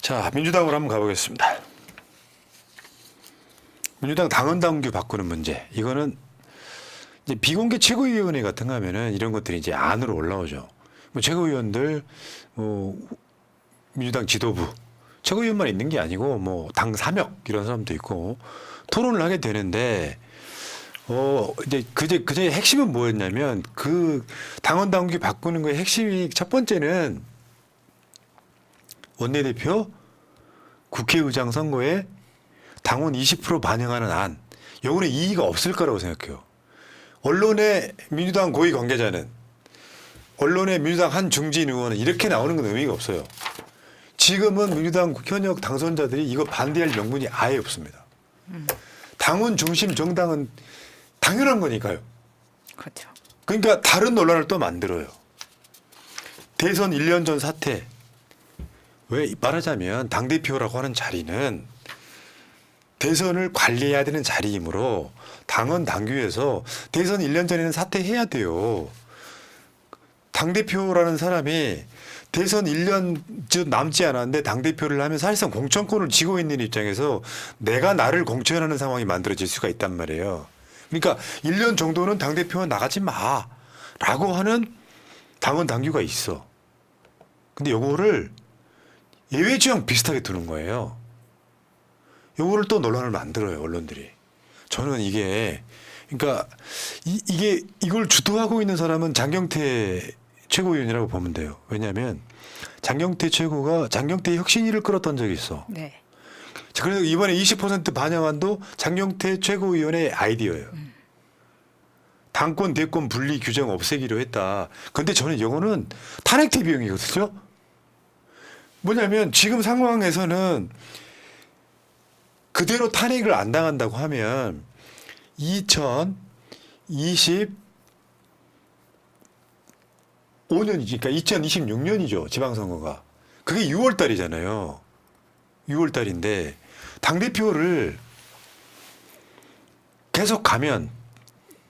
자, 민주당으로 한번 가보겠습니다. 민주당 당헌당규 바꾸는 문제. 이거는 이제 비공개 최고위원회 같은 거 하면은 이런 것들이 이제 안으로 올라오죠. 뭐 최고위원들, 뭐 민주당 지도부, 최고위원만 있는 게 아니고 뭐 당 사역 이런 사람도 있고 토론을 하게 되는데 이제 그제 핵심은 뭐였냐면 그 당헌당규 바꾸는 거의 핵심이 첫 번째는 원내대표 국회의장 선거에 당원 20% 반영하는 안. 요거는 이의가 없을 거라고 생각해요. 언론의 민주당 고위 관계자는 언론의 민주당 한 중진 의원은 이렇게 나오는 건 의미가 없어요. 지금은 민주당 현역 당선자들이 이거 반대할 명분이 아예 없습니다. 당원 중심 정당은 당연한 거니까요. 그렇죠. 그러니까 다른 논란을 또 만들어요. 대선 1년 전 사태. 왜 말하자면 당대표라고 하는 자리는 대선을 관리해야 되는 자리이므로 당헌 당규에서 대선 1년 전에는 사퇴해야 돼요. 당대표라는 사람이 대선 1년 남지 않았는데 당대표를 하면 사실상 공천권을 쥐고 있는 입장에서 내가 나를 공천하는 상황이 만들어질 수가 있단 말이에요. 그러니까 1년 정도는 당대표가 나가지 마라고 하는 당헌 당규가 있어. 근데 요거를 예외지형 비슷하게 두는 거예요. 요거를 또 논란을 만들어요, 언론들이. 저는 이게 그러니까 이걸 주도하고 있는 사람은 장경태 최고위원이라고 보면 돼요. 왜냐하면 장경태 최고가 장경태 혁신위를 끌었던 적이 있어. 네. 자, 그래서 이번에 20% 반영안도 장경태 최고위원의 아이디어예요. 당권 대권 분리 규정 없애기로 했다. 근데 저는 이거는 탄핵 대비용이거든요. 뭐냐면 지금 상황에서는 그대로 탄핵을 안 당한다고 하면 2025년이지, 그러니까 2026년이죠. 지방선거가. 그게 6월 달이잖아요. 6월 달인데 당대표를 계속 가면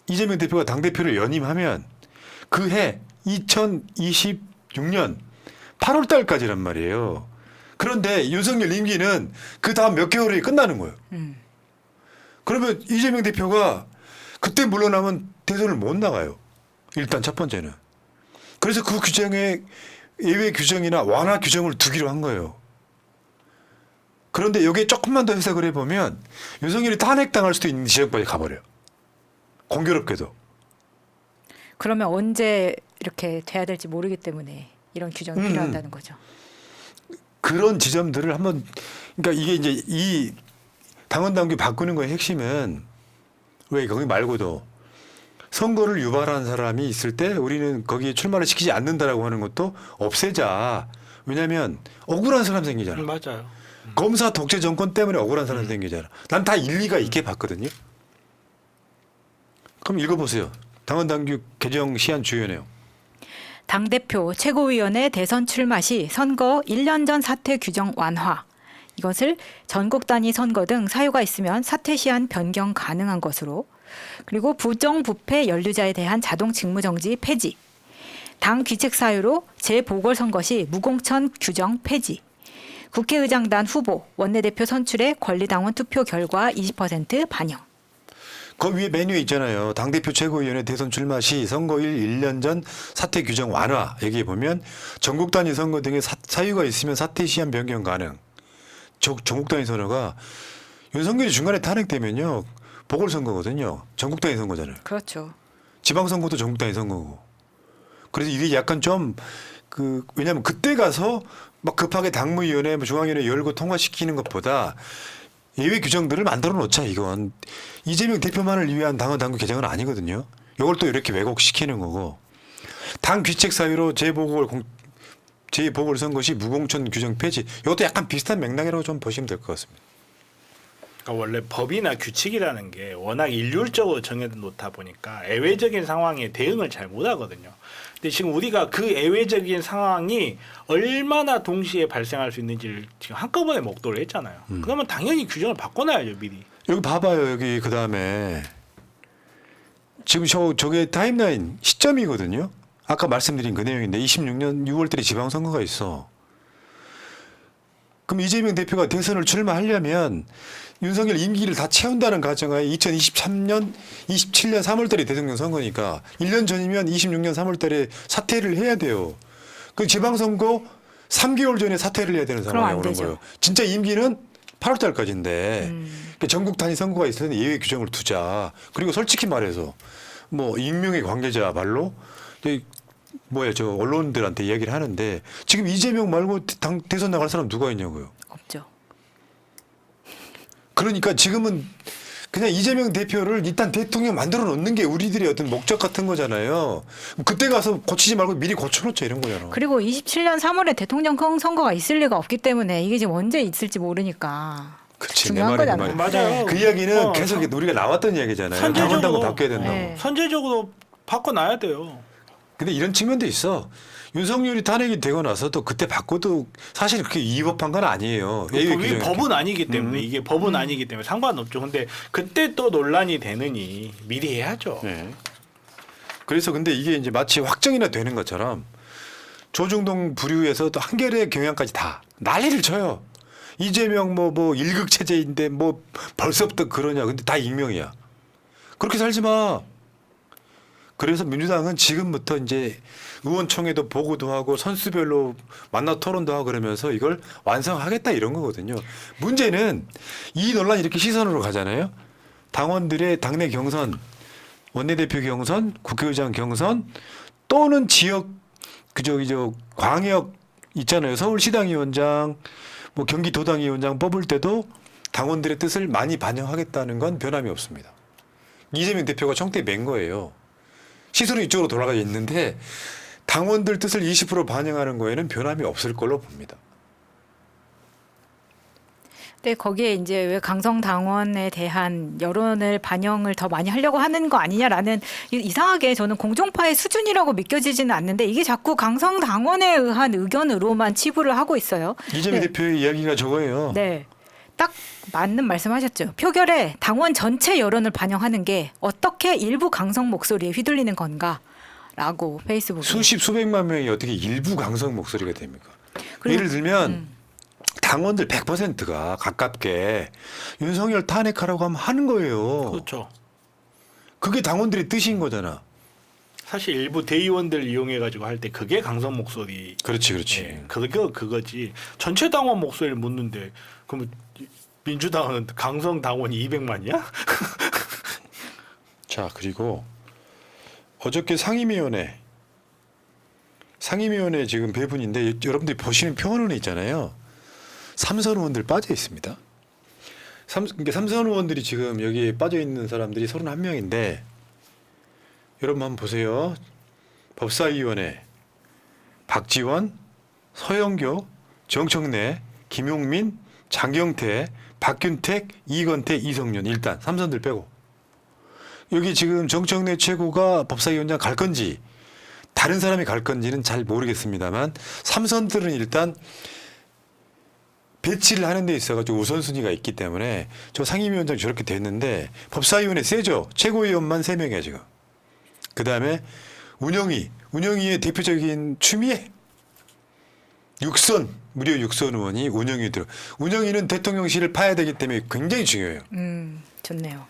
이재명 대표가 당대표를 연임하면 그 해 2026년 8월 달까지란 말이에요. 그런데 윤석열 임기는 그 다음 몇 개월이 끝나는 거예요. 그러면 이재명 대표가 그때 물러나면 대선을 못 나가요. 일단 첫 번째는. 그래서 그 규정에 예외 규정이나 완화 규정을 두기로 한 거예요. 그런데 여기에 조금만 더 해석을 해보면 윤석열이 탄핵당할 수도 있는 지점까지 가버려요. 공교롭게도. 그러면 언제 이렇게 돼야 될지 모르기 때문에 이런 규정이 필요하다는 거죠. 그런 지점들을 한번, 그러니까 이게 이제 이 당헌당규 바꾸는 거의 핵심은 왜 거기 말고도 선거를 유발한 사람이 있을 때 우리는 거기에 출마를 시키지 않는다라고 하는 것도 없애자. 왜냐하면 억울한 사람 생기잖아. 맞아요. 검사 독재 정권 때문에 억울한 사람 생기잖아. 난 다 일리가 있게 봤거든요. 그럼 읽어보세요. 당헌당규 개정 시한 주요 내용. 당대표 최고위원회 대선 출마 시 선거 1년 전 사퇴 규정 완화. 이것을 전국 단위 선거 등 사유가 있으면 사퇴 시한 변경 가능한 것으로. 그리고 부정부패 연루자에 대한 자동 직무정지 폐지. 당 귀책 사유로 재보궐선거 시 무공천 규정 폐지. 국회의장단 후보, 원내대표 선출의 권리당원 투표 결과 20% 반영. 그 위에 메뉴에 있잖아요. 당대표 최고위원회 대선 출마 시 선거일 1년 전 사퇴 규정 완화. 여기에 보면 전국 단위 선거 등의 사유가 있으면 사퇴 시한 변경 가능. 전국 단위 선거가 윤석열이 중간에 탄핵되면요. 보궐선거거든요. 전국 단위 선거잖아요. 그렇죠. 지방선거도 전국 단위 선거고. 그래서 이게 약간 좀 왜냐하면 그때 가서 막 급하게 당무위원회, 중앙위원회 열고 통과시키는 것보다 예외 규정들을 만들어 놓자. 이건 이재명 대표만을 위한 당헌당규 개정은 아니거든요. 이걸 또 이렇게 왜곡시키는 거고. 당 귀책 사유로 재보궐선거 시 무공천 규정 폐지. 이것도 약간 비슷한 맥락이라고 좀 보시면 될 것 같습니다. 그러니까 원래 법이나 규칙이라는 게 워낙 일률적으로 정해놓다 보니까 예외적인 상황에 대응을 잘 못하거든요. 근데 지금 우리가 그 예외적인 상황이 얼마나 동시에 발생할 수 있는지를 지금 한꺼번에 목도를 했잖아요. 그러면 당연히 규정을 바꿔놔야죠, 미리. 여기 봐봐요. 여기 그다음에 지금 저게 타임라인 시점이거든요. 아까 말씀드린 그 내용인데 26년 6월 달에 지방선거가 있어. 그럼 이재명 대표가 대선을 출마하려면 윤석열 임기를 다 채운다는 가정하에 2023년, 27년 3월달에 대통령 선거니까 1년 전이면 26년 3월달에 사퇴를 해야 돼요. 그 지방선거 3개월 전에 사퇴를 해야 되는 그럼 상황이 안 오는 되죠. 거예요. 진짜 임기는 8월달까지인데 그러니까 전국 단위 선거가 있을 때는 예외 규정을 두자. 그리고 솔직히 말해서 뭐 익명의 관계자 말로 저 언론들한테 이야기를 하는데 지금 이재명 말고 대선 나갈 사람 누가 있냐고요. 없죠. 그러니까 지금은 그냥 이재명 대표를 일단 대통령 만들어 놓는 게 우리들의 어떤 목적 같은 거잖아요. 그때 가서 고치지 말고 미리 고쳐놓자 이런 거잖아. 그리고 27년 3월에 대통령 선거가 있을 리가 없기 때문에 이게 지금 언제 있을지 모르니까 그치, 중요한 내 말이 거잖아요. 맞아요. 그 이야기는 어, 계속 우리가 나왔던 이야기잖아요. 선제적으로- 당원당은 바뀌어야 된다고. 네. 선제적으로 바꿔놔야 돼요. 근데 이런 측면도 있어. 윤석열이 탄핵이 되고 나서도 그때 바꿔도 사실 그렇게 위법한 건 아니에요. 예외 이게 규정이. 법은 아니기 때문에 이게 법은 아니기 때문에 상관없죠. 근데 그때 또 논란이 되느니 미리 해야죠. 네. 그래서 근데 이게 이제 마치 확정이나 되는 것처럼 조중동 부류에서 또 한겨레 경향까지 다 난리를 쳐요. 이재명 뭐 일극 체제인데 뭐 벌써부터 그러냐. 근데 다 익명이야. 그렇게 살지 마. 그래서 민주당은 지금부터 이제 의원총회도 보고도 하고 선수별로 만나 토론도 하고 그러면서 이걸 완성하겠다 이런 거거든요. 문제는 이 논란이 이렇게 시선으로 가잖아요. 당원들의 당내 경선, 원내대표 경선, 국회의장 경선 또는 지역 저 광역 있잖아요. 서울시당위원장, 뭐 경기도당위원장 뽑을 때도 당원들의 뜻을 많이 반영하겠다는 건 변함이 없습니다. 이재명 대표가 총대 맨 거예요. 시선은 이쪽으로 돌아가 있는데 당원들 뜻을 20% 반영하는 거에는 변함이 없을 걸로 봅니다. 근데 거기에 이제 왜 강성 당원에 대한 여론을 반영을 더 많이 하려고 하는 거 아니냐라는 이상하게 저는 공정파의 수준이라고 믿겨지지는 않는데 이게 자꾸 강성 당원에 의한 의견으로만 치부를 하고 있어요. 이재명 네. 대표의 이야기가 저거예요. 네. 딱 맞는 말씀하셨죠. 표결에 당원 전체 여론을 반영하는 게 어떻게 일부 강성 목소리에 휘둘리는 건가라고 페이스북에. 수백만 명이 어떻게 일부 강성 목소리가 됩니까? 그리고- 예를 들면 당원들 100%가 가깝게 윤석열 탄핵하라고 하면 하는 거예요. 그렇죠. 그게 당원들의 뜻인 거잖아. 사실 일부 대의원들 이용해 가지고 할 때 그게 강성 목소리. 그렇지, 그렇지. 예, 그거지. 전체 당원 목소리를 묻는데 그럼 민주당은 강성 당원이 200만이야? 자, 그리고 어저께 상임위원회 지금 배분인데 여러분들이 보시는 평원원에 있잖아요. 삼선 의원들 빠져 있습니다. 그러니까 삼선 의원들이 지금 여기에 빠져 있는 사람들이 31명인데 여러분 한번 보세요. 법사위원회 박지원, 서영교, 정청래, 김용민, 장경태, 박균택, 이건태, 이성윤 일단 삼선들 빼고 여기 지금 정청래 최고가 법사위원장 갈 건지 다른 사람이 갈 건지는 잘 모르겠습니다만 삼선들은 일단 배치를 하는 데 있어가지고 우선순위가 있기 때문에 저 상임위원장이 저렇게 됐는데 법사위원회 세죠. 최고위원만 3명이야 지금. 그다음에 운영위의 대표적인 추미애 무려 6선 의원이 운영위에 들어. 운영위는 대통령실을 파야 되기 때문에 굉장히 중요해요. 좋네요.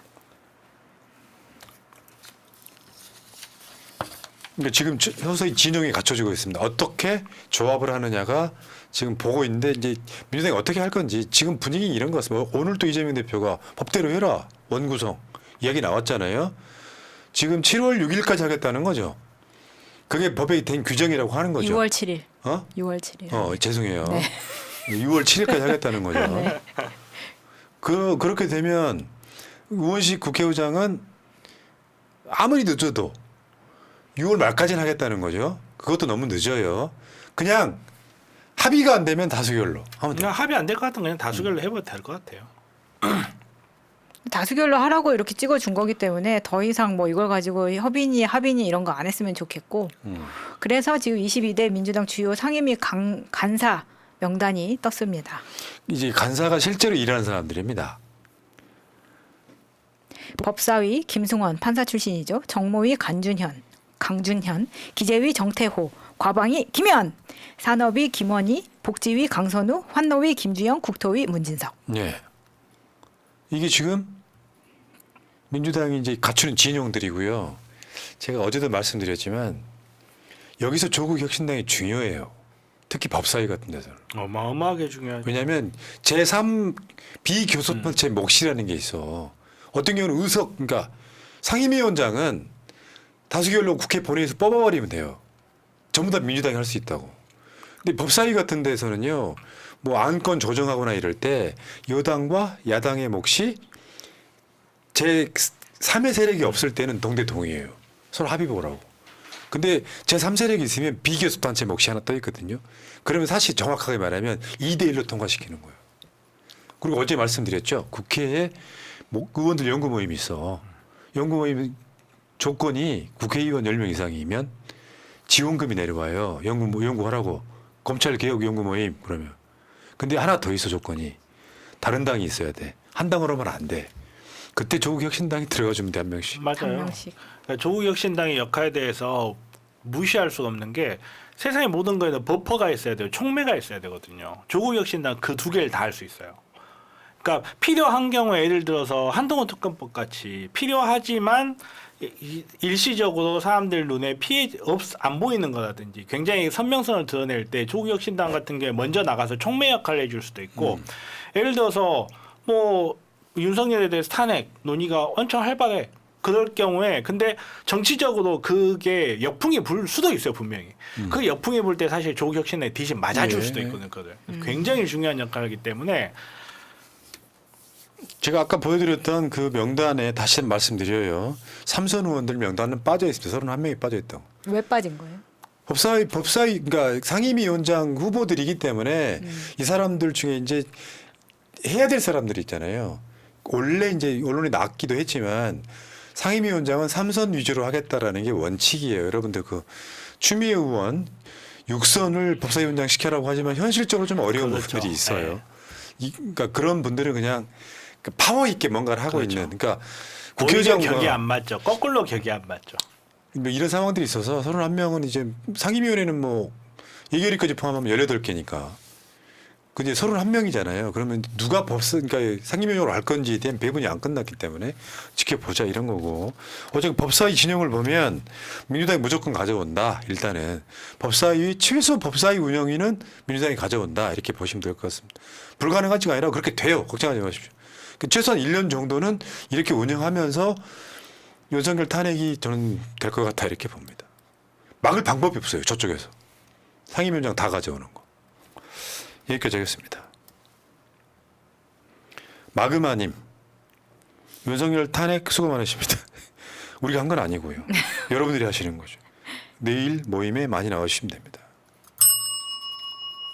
그러니까 지금 서서히 진영이 갖춰지고 있습니다. 어떻게 조합을 하느냐가 지금 보고 있는데 이제 민주당이 어떻게 할 건지 지금 분위기 이런 것 같습니다. 오늘 또 이재명 대표가 법대로 해라 원구성 이야기 나왔잖아요. 지금 7월 6일까지 하겠다는 거죠. 그게 법에 된 규정이라고 하는 거죠. 6월 7일. 어? 6월 7일. 죄송해요. 네. 6월 7일까지 하겠다는 거죠. 그렇게 되면 우원식 국회의장은 아무리 늦어도 6월 말까지는 하겠다는 거죠. 그것도 너무 늦어요. 그냥 합의가 안 되면 다수결로 하면 돼요. 그냥 합의 안 될 것 같으면 그냥 다수결로 해봐도 될 것 같아요. 다수결로 하라고 이렇게 찍어준 거기 때문에 더 이상 뭐 이걸 가지고 합의니 이런 거 안 했으면 좋겠고 그래서 지금 22대 민주당 주요 상임위 간사 명단이 떴습니다. 이제 간사가 실제로 일하는 사람들입니다. 법사위 김승원 판사 출신이죠. 정모위 강준현, 기재위 정태호, 과방위 김현, 산업위 김원희, 복지위 강선우, 환노위 김주영, 국토위 문진석. 예. 이게 지금 민주당이 이제 갖추는 진영들이고요. 제가 어제도 말씀드렸지만 여기서 조국 혁신당이 중요해요. 특히 법사위 같은 데서는. 어마어마하게 중요하죠. 왜냐하면 제3 비교섭단체 몫이라는 게 있어. 어떤 경우는 의석, 그러니까 상임위원장은 다수결로 국회 본회의에서 뽑아버리면 돼요. 전부 다 민주당이 할 수 있다고. 근데 법사위 같은 데서는요, 뭐 안건 조정하거나 이럴 때 여당과 야당의 몫이 제3의 세력이 없을 때는 동대동이에요. 서로 합의 보라고. 근데 제3 세력이 있으면 비교섭단체 몫이 하나 떠 있거든요. 그러면 사실 정확하게 말하면 2대1로 통과시키는 거예요. 그리고 어제 말씀드렸죠. 국회에 의원들 연구 모임이 있어. 연구 모임 조건이 국회의원 10명 이상이면 지원금이 내려와요. 연구하라고. 검찰개혁 연구 모임 그러면. 근데 하나 더 있어 조건이. 다른 당이 있어야 돼. 한 당으로 하면 안 돼. 그때 조국 혁신당이 들어가주면 돼 한 명씩. 한 맞아요. 명씩. 그러니까 조국 혁신당의 역할에 대해서 무시할 수가 없는 게 세상의 모든 거에는 버퍼가 있어야 돼요. 촉매가 있어야 되거든요. 조국 혁신당 그 두 개를 다 할 수 있어요. 그러니까 필요한 경우에 예를 들어서 한동훈 특검법 같이 필요하지만 일시적으로 사람들 눈에 안 보이는 거라든지 굉장히 선명성을 드러낼 때 조국 혁신당 같은 게 먼저 나가서 촉매 역할을 해줄 수도 있고 예를 들어서 뭐 윤석열에 대해서 탄핵 논의가 엄청 활발해. 그럴 경우에 근데 정치적으로 그게 역풍이 불 수도 있어요 분명히. 그 역풍이 불 때 사실 조국 혁신에 대신 맞아줄 예. 수도 있거든요. 굉장히 중요한 역할을 하기 때문에 제가 아까 보여드렸던 그 명단에 다시 말씀드려요. 삼선 의원들 명단은 빠져 있습니다. 31명이 빠져 있다고. 왜 빠진 거예요? 법사위 그러니까 상임위원장 후보들이기 때문에 이 사람들 중에 이제 해야 될 사람들이 있잖아요. 원래 이제 언론에 나왔기도 했지만 상임위원장은 3선 위주로 하겠다라는 게 원칙이에요. 여러분들 그 추미애 의원 6선을 법사위원장 시켜라고 하지만 현실적으로 좀 어려운 그렇죠. 부분들이 있어요. 네. 그러니까 그런 분들은 그냥 파워 있게 뭔가를 하고 그렇죠. 있는. 그러니까 오히려 격이 국회의장과 안 맞죠. 거꾸로 격이 안 맞죠. 뭐 이런 상황들이 있어서 31명은 이제 상임위원회는 뭐 예결위까지 포함하면 18개니까. 근데 31명이잖아요. 그러면 누가 그러니까 상임위원으로 할 건지에 대한 배분이 안 끝났기 때문에 지켜보자 이런 거고. 어제 법사위 진영을 보면 민주당이 무조건 가져온다. 일단은 최소 법사위 운영위는 민주당이 가져온다. 이렇게 보시면 될 것 같습니다. 불가능하지가 아니라 그렇게 돼요. 걱정하지 마십시오. 최소한 1년 정도는 이렇게 운영하면서 윤석열 탄핵이 저는 될 것 같아 이렇게 봅니다. 막을 방법이 없어요. 저쪽에서. 상임위원장 다 가져오는 거. 여기까지 하겠습니다. 마그마님, 윤석열 탄핵 수고 많으십니다. 우리가 한 건 아니고요. 여러분들이 하시는 거죠. 내일 모임에 많이 나와주시면 됩니다.